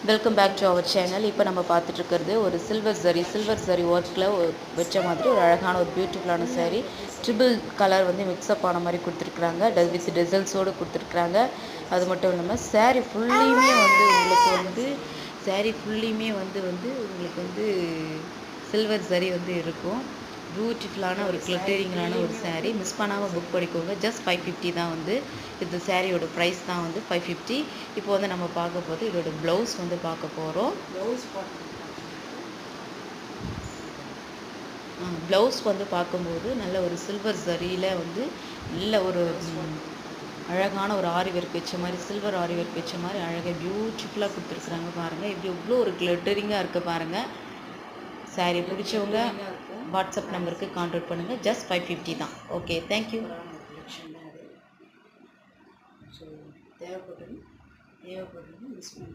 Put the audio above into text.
Welcome back to our channel. இப்போ நம்ம பார்த்துட்டு இருக்கிறது ஒரு சில்வர் ஜரி ஒர்க்கில் வச்ச மாதிரி ஒரு அழகான ஒரு பியூட்டிஃபுல்லான saree. ட்ரிபிள் கலர் வந்து மிக்ஸ்அப் ஆன மாதிரி கொடுத்துருக்குறாங்க. வித் டிசல்ஸோடு கொடுத்துருக்குறாங்க. அது மட்டும் இல்லாமல் saree ஃபுல்லியுமே வந்து உங்களுக்கு சில்வர் ஜரி வந்து இருக்கும். பியூட்டிஃபுல்லான ஒரு கிளிட்டரிங்கான ஒரு saree. மிஸ் பண்ணாமல் புக் பண்ணிக்கோங்க. ஜஸ்ட் 550 தான் வந்து இந்த சாரியோட ப்ரைஸ் தான் வந்து 550. இப்போ வந்து நம்ம பார்க்க போது இதோட ப்ளவுஸ் வந்து பார்க்க போகிறோம். ப்ளவுஸ் வந்து பார்க்கும்போது நல்ல ஒரு சில்வர் ஜரியில் வந்து நல்ல ஒரு அழகான ஒரு ஆரி ஒர்க் வச்ச மாதிரி, சில்வர் ஆரி ஒர்க் வச்ச மாதிரி அழகாக பியூட்டிஃபுல்லாக கொடுத்துருக்குறாங்க. பாருங்கள் இப்படி எவ்வளோ ஒரு கிளிட்டரிங்காக இருக்குது பாருங்கள். சாரீ பிடிச்சவங்க வாட்ஸ்அப் நம்பருக்கு கான்டாக்ட் பண்ணுங்கள். ஜஸ்ட் 550 தான். Okay, thank you. தேவைப்பட்டது மிஸ் பண்ணி